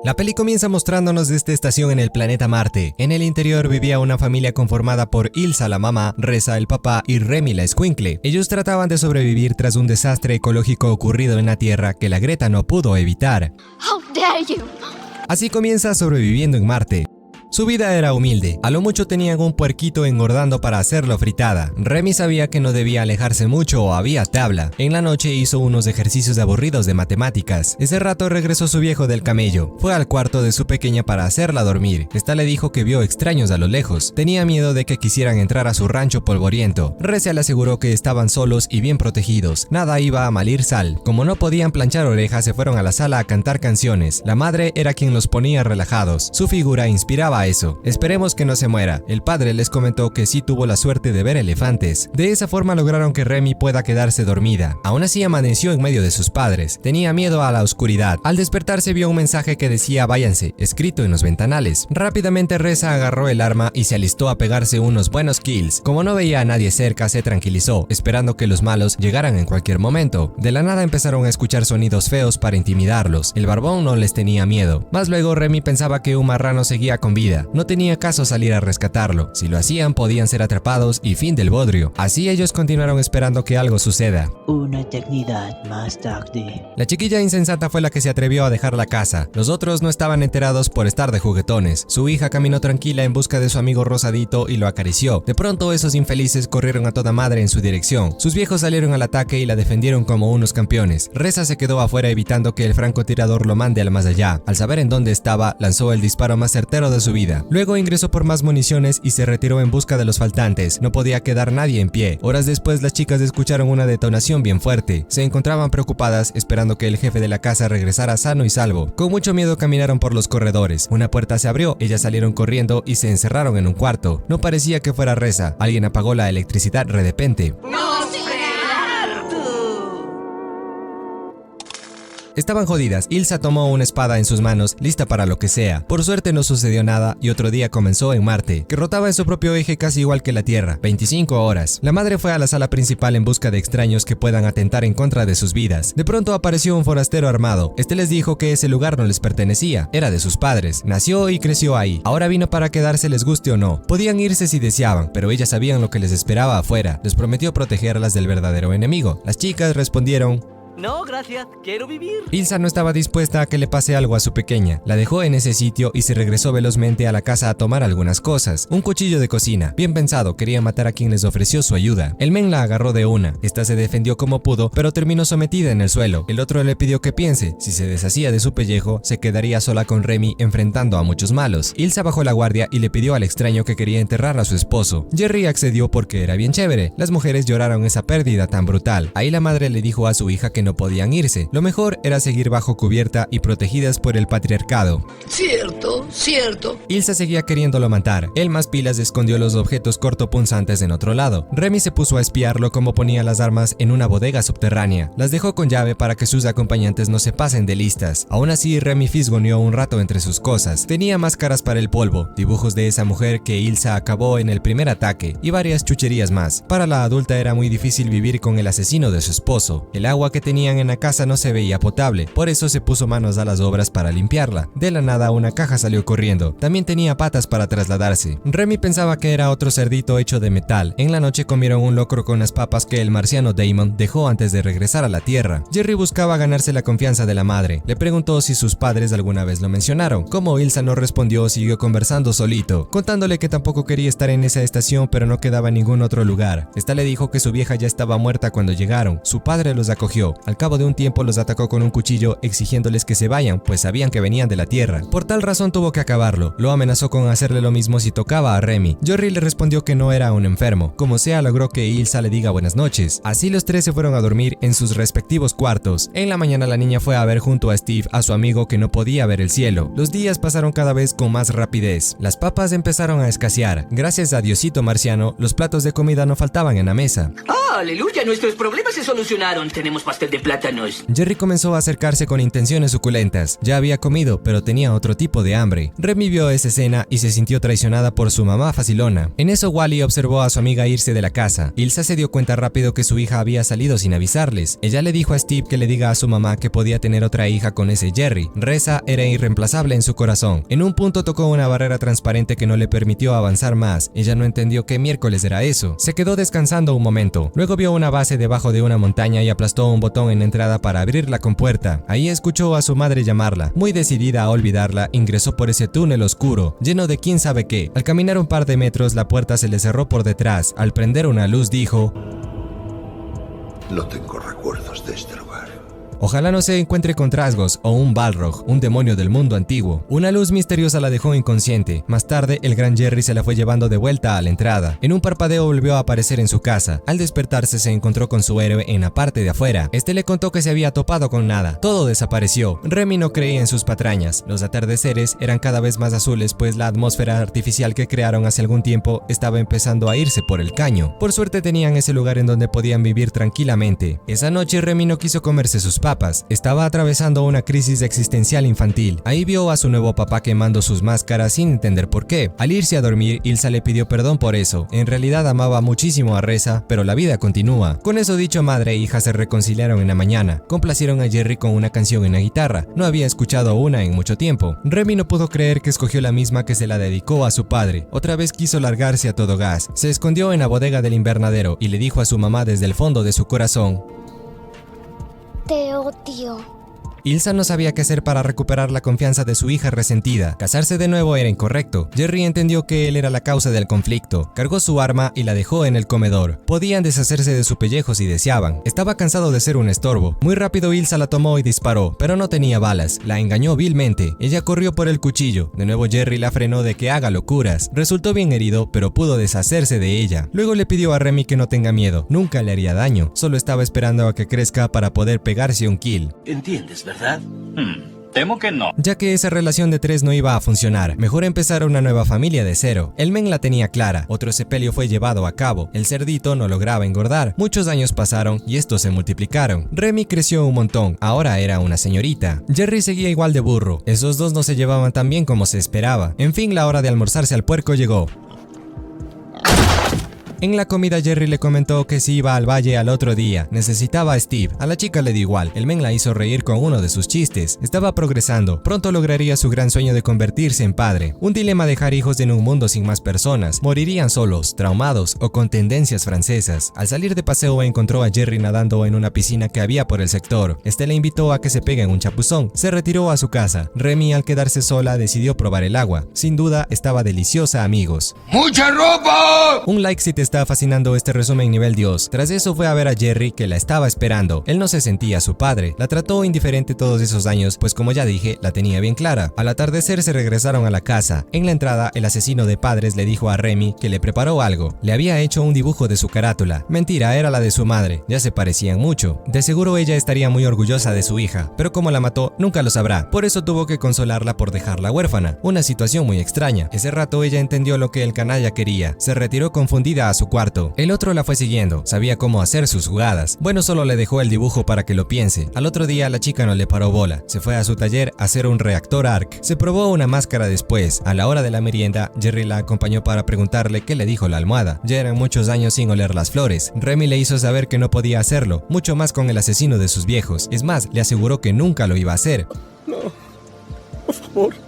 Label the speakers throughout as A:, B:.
A: La peli comienza mostrándonos esta estación en el planeta Marte. En el interior vivía una familia conformada por Ilsa la mamá, Reza el papá y Remy la escuincle. Ellos trataban de sobrevivir tras un desastre ecológico ocurrido en la Tierra que la Greta no pudo evitar.
B: How dare you?
A: Así comienza sobreviviendo en Marte. Su vida era humilde, a lo mucho tenían un puerquito engordando para hacerlo fritada. Remy sabía que no debía alejarse mucho o había tabla. En la noche hizo unos ejercicios aburridos de matemáticas. Ese rato regresó su viejo del camello. Fue al cuarto de su pequeña para hacerla dormir. Esta le dijo que vio extraños a lo lejos. Tenía miedo de que quisieran entrar a su rancho polvoriento. Recia le aseguró que estaban solos y bien protegidos. Nada iba a malir sal. Como no podían planchar orejas, se fueron a la sala a cantar canciones. La madre era quien los ponía relajados. Su figura inspiraba eso. Esperemos que no se muera. El padre les comentó que sí tuvo la suerte de ver elefantes. De esa forma lograron que Remy pueda quedarse dormida. Aún así amaneció en medio de sus padres. Tenía miedo a la oscuridad. Al despertarse vio un mensaje que decía váyanse, escrito en los ventanales. Rápidamente Reza agarró el arma y se alistó a pegarse unos buenos kills. Como no veía a nadie cerca, se tranquilizó, esperando que los malos llegaran en cualquier momento. De la nada empezaron a escuchar sonidos feos para intimidarlos. El barbón no les tenía miedo. Más luego Remy pensaba que un marrano seguía con vida. No tenía caso salir a rescatarlo. Si lo hacían podían ser atrapados y fin del bodrio. Así ellos continuaron esperando que algo suceda.
C: Una eternidad más tarde.
A: La chiquilla insensata fue la que se atrevió a dejar la casa. Los otros no estaban enterados por estar de juguetones. Su hija caminó tranquila en busca de su amigo rosadito y lo acarició. De pronto esos infelices corrieron a toda madre en su dirección. Sus viejos salieron al ataque y la defendieron como unos campeones. Reza se quedó afuera evitando que el francotirador lo mande al más allá. Al saber en dónde estaba, lanzó el disparo más certero de su vida. Luego ingresó por más municiones y se retiró en busca de los faltantes. No podía quedar nadie en pie. Horas después las chicas escucharon una detonación bien fuerte. Se encontraban preocupadas esperando que el jefe de la casa regresara sano y salvo. Con mucho miedo caminaron por los corredores. Una puerta se abrió, ellas salieron corriendo y se encerraron en un cuarto. No parecía que fuera Reza. Alguien apagó la electricidad de repente. Estaban jodidas. Ilsa tomó una espada en sus manos, lista para lo que sea. Por suerte no sucedió nada y otro día comenzó en Marte, que rotaba en su propio eje casi igual que la Tierra, 25 horas. La madre fue a la sala principal en busca de extraños que puedan atentar en contra de sus vidas. De pronto apareció un forastero armado. Este les dijo que ese lugar no les pertenecía, era de sus padres. Nació y creció ahí. Ahora vino para quedarse les guste o no. Podían irse si deseaban, pero ellas sabían lo que les esperaba afuera. Les prometió protegerlas del verdadero enemigo. Las chicas respondieron:
D: no, gracias, quiero vivir.
A: Ilsa no estaba dispuesta a que le pase algo a su pequeña. La dejó en ese sitio y se regresó velozmente a la casa a tomar algunas cosas. Un cuchillo de cocina, bien pensado, quería matar a quien les ofreció su ayuda. El men la agarró de una. Esta se defendió como pudo, pero terminó sometida en el suelo. El otro le pidió que piense. Si se deshacía de su pellejo, se quedaría sola con Remy enfrentando a muchos malos. Ilsa bajó la guardia y le pidió al extraño que quería enterrar a su esposo. Jerry accedió porque era bien chévere. Las mujeres lloraron esa pérdida tan brutal. Ahí la madre le dijo a su hija que no podían irse. Lo mejor era seguir bajo cubierta y protegidas por el patriarcado.
E: Cierto.
A: Ilsa seguía queriéndolo matar. Él más pilas escondió los objetos cortopunzantes en otro lado. Remy se puso a espiarlo como ponía las armas en una bodega subterránea. Las dejó con llave para que sus acompañantes no se pasen de listas. Aún así, Remy fisgoneó un rato entre sus cosas. Tenía máscaras para el polvo, dibujos de esa mujer que Ilsa acabó en el primer ataque y varias chucherías más. Para la adulta era muy difícil vivir con el asesino de su esposo. El agua que tenían en la casa no se veía potable, por eso se puso manos a las obras para limpiarla. De la nada una caja salió corriendo. También tenía patas para trasladarse. Remy pensaba que era otro cerdito hecho de metal. En la noche comieron un locro con las papas que el marciano Damon dejó antes de regresar a la Tierra. Jerry buscaba ganarse la confianza de la madre. Le preguntó si sus padres alguna vez lo mencionaron. Como Ilsa no respondió, siguió conversando solito, contándole que tampoco quería estar en esa estación, pero no quedaba en ningún otro lugar. Esta le dijo que su vieja ya estaba muerta cuando llegaron. Su padre los acogió. Al cabo de un tiempo los atacó con un cuchillo exigiéndoles que se vayan, pues sabían que venían de la Tierra. Por tal razón tuvo que acabarlo. Lo amenazó con hacerle lo mismo si tocaba a Remy. Jerry le respondió que no era un enfermo. Como sea, logró que Ilsa le diga buenas noches. Así los tres se fueron a dormir en sus respectivos cuartos. En la mañana la niña fue a ver junto a Steve a su amigo que no podía ver el cielo. Los días pasaron cada vez con más rapidez. Las papas empezaron a escasear. Gracias a Diosito Marciano, los platos de comida no faltaban en la mesa.
D: ¡Ah, aleluya! Nuestros problemas se solucionaron. Tenemos pastel de
B: de plátanos.
A: Jerry comenzó a acercarse con intenciones suculentas. Ya había comido, pero tenía otro tipo de hambre. Remy vio esa escena y se sintió traicionada por su mamá facilona. En eso Wally observó a su amiga irse de la casa. Ilsa se dio cuenta rápido que su hija había salido sin avisarles. Ella le dijo a Steve que le diga a su mamá que podía tener otra hija con ese Jerry. Reza era irreemplazable en su corazón. En un punto tocó una barrera transparente que no le permitió avanzar más. Ella no entendió qué miércoles era eso. Se quedó descansando un momento. Luego vio una base debajo de una montaña y aplastó un botón en la entrada para abrir la compuerta. Ahí escuchó a su madre llamarla. Muy decidida a olvidarla, ingresó por ese túnel oscuro, lleno de quién sabe qué. Al caminar un par de metros, la puerta se le cerró por detrás. Al prender una luz dijo:
F: No tengo recuerdos de este lugar.
A: Ojalá no se encuentre con Trasgos o un Balrog, un demonio del mundo antiguo. Una luz misteriosa la dejó inconsciente. Más tarde, el gran Jerry se la fue llevando de vuelta a la entrada. En un parpadeo volvió a aparecer en su casa. Al despertarse se encontró con su héroe en la parte de afuera. Este le contó que se había topado con nada. Todo desapareció. Remy no creía en sus patrañas. Los atardeceres eran cada vez más azules, pues la atmósfera artificial que crearon hace algún tiempo estaba empezando a irse por el caño. Por suerte tenían ese lugar en donde podían vivir tranquilamente. Esa noche Remy no quiso comerse sus papas. Estaba atravesando una crisis existencial infantil. Ahí vio a su nuevo papá quemando sus máscaras sin entender por qué. Al irse a dormir, Ilsa le pidió perdón por eso. En realidad amaba muchísimo a Reza, pero la vida continúa. Con eso dicho, madre e hija se reconciliaron en la mañana. Complacieron a Jerry con una canción en la guitarra. No había escuchado una en mucho tiempo. Remy no pudo creer que escogió la misma que se la dedicó a su padre. Otra vez quiso largarse a todo gas. Se escondió en la bodega del invernadero y le dijo a su mamá desde el fondo de su corazón:
G: Te odio.
A: Ilsa no sabía qué hacer para recuperar la confianza de su hija resentida. Casarse de nuevo era incorrecto. Jerry entendió que él era la causa del conflicto. Cargó su arma y la dejó en el comedor. Podían deshacerse de su pellejo si deseaban. Estaba cansado de ser un estorbo. Muy rápido Ilsa la tomó y disparó, pero no tenía balas. La engañó vilmente. Ella corrió por el cuchillo. De nuevo Jerry la frenó de que haga locuras. Resultó bien herido, pero pudo deshacerse de ella. Luego le pidió a Remy que no tenga miedo. Nunca le haría daño. Solo estaba esperando a que crezca para poder pegarse un kill.
B: ¿Entiendes, verdad?
H: Temo que no.
A: Ya que esa relación de tres no iba a funcionar, mejor empezar una nueva familia de cero. El men la tenía clara, otro sepelio fue llevado a cabo, el cerdito no lograba engordar, muchos años pasaron y estos se multiplicaron. Remy creció un montón, ahora era una señorita. Jerry seguía igual de burro, esos dos no se llevaban tan bien como se esperaba. En fin, la hora de almorzarse al puerco llegó. En la comida Jerry le comentó que si iba al valle al otro día, necesitaba a Steve. A la chica le dio igual, el men la hizo reír con uno de sus chistes. Estaba progresando, pronto lograría su gran sueño de convertirse en padre. Un dilema: dejar hijos en un mundo sin más personas. Morirían solos, traumados o con tendencias francesas. Al salir de paseo encontró a Jerry nadando en una piscina que había por el sector. Este le invitó a que se peguen un chapuzón. Se retiró a su casa. Remy, al quedarse sola, decidió probar el agua. Sin duda, estaba deliciosa, amigos.
F: ¡Mucha ropa!
A: Un like si te está fascinando este resumen nivel Dios. Tras eso fue a ver a Jerry, que la estaba esperando. Él no se sentía su padre. La trató indiferente todos esos años, pues como ya dije, la tenía bien clara. Al atardecer se regresaron a la casa. En la entrada, el asesino de padres le dijo a Remy que le preparó algo. Le había hecho un dibujo de su carátula. Mentira, era la de su madre. Ya se parecían mucho. De seguro ella estaría muy orgullosa de su hija, pero como la mató, nunca lo sabrá. Por eso tuvo que consolarla por dejarla huérfana. Una situación muy extraña. Ese rato ella entendió lo que el canalla quería. Se retiró confundida a su cuarto. El otro la fue siguiendo, sabía cómo hacer sus jugadas. Bueno, solo le dejó el dibujo para que lo piense. Al otro día la chica no le paró bola. Se fue a su taller a hacer un reactor ARC. Se probó una máscara después. A la hora de la merienda, Jerry la acompañó para preguntarle qué le dijo la almohada. Ya eran muchos años sin oler las flores. Remy le hizo saber que no podía hacerlo, mucho más con el asesino de sus viejos. Es más, le aseguró que nunca lo iba a hacer.
D: No, por favor.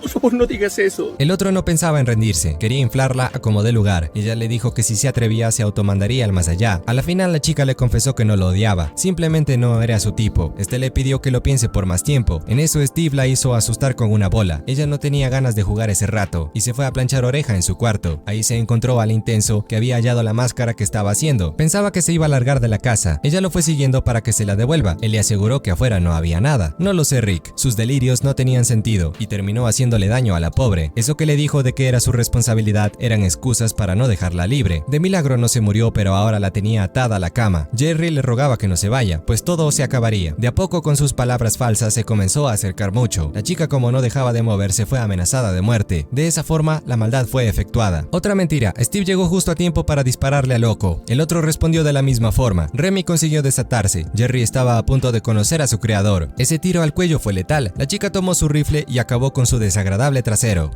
D: Por favor, no digas eso.
A: El otro no pensaba en rendirse, quería inflarla a como dé lugar. Ella le dijo que si se atrevía se automandaría al más allá. A la final la chica le confesó que no lo odiaba, simplemente no era su tipo. Este le pidió que lo piense por más tiempo. En eso Steve la hizo asustar con una bola. Ella no tenía ganas de jugar ese rato y se fue a planchar oreja en su cuarto. Ahí se encontró al intenso, que había hallado la máscara que estaba haciendo. Pensaba que se iba a largar de la casa. Ella lo fue siguiendo para que se la devuelva. Él le aseguró que afuera no había nada. No lo sé, Rick. Sus delirios no tenían sentido y terminó haciendo haciéndole daño a la pobre. Eso que le dijo de que era su responsabilidad eran excusas para no dejarla libre. De milagro no se murió, pero ahora la tenía atada a la cama. Jerry le rogaba que no se vaya, pues todo se acabaría. De a poco, con sus palabras falsas, se comenzó a acercar mucho. La chica, como no dejaba de moverse, fue amenazada de muerte. De esa forma, la maldad fue efectuada. Otra mentira: Steve llegó justo a tiempo para dispararle al loco. El otro respondió de la misma forma. Remy consiguió desatarse. Jerry estaba a punto de conocer a su creador. Ese tiro al cuello fue letal. La chica tomó su rifle y acabó con su desagradable trasero.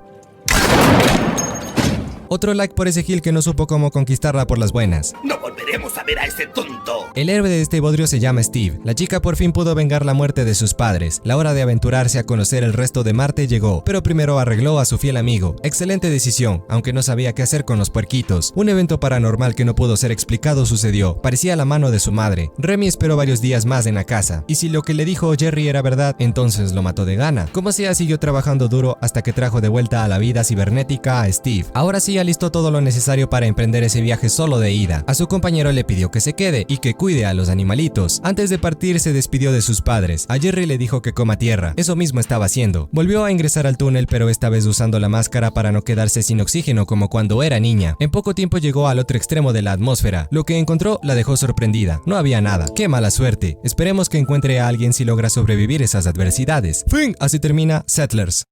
A: Otro like por ese Gil que no supo cómo conquistarla por las buenas.
D: No volveremos a ver a ese tonto.
A: El héroe de este bodrio se llama Steve. La chica por fin pudo vengar la muerte de sus padres. La hora de aventurarse a conocer el resto de Marte llegó, pero primero arregló a su fiel amigo. Excelente decisión, aunque no sabía qué hacer con los puerquitos. Un evento paranormal que no pudo ser explicado sucedió. Parecía la mano de su madre. Remy esperó varios días más en la casa, y si lo que le dijo Jerry era verdad, entonces lo mató de gana. Como sea, siguió trabajando duro hasta que trajo de vuelta a la vida cibernética a Steve. Ahora sí alistó todo lo necesario para emprender ese viaje solo de ida. A su compañero le pidió que se quede y que cuide a los animalitos. Antes de partir se despidió de sus padres. A Jerry le dijo que coma tierra. Eso mismo estaba haciendo. Volvió a ingresar al túnel, pero esta vez usando la máscara para no quedarse sin oxígeno como cuando era niña. En poco tiempo llegó al otro extremo de la atmósfera. Lo que encontró la dejó sorprendida. No había nada. ¡Qué mala suerte! Esperemos que encuentre a alguien si logra sobrevivir esas adversidades. Fin. Así termina Settlers.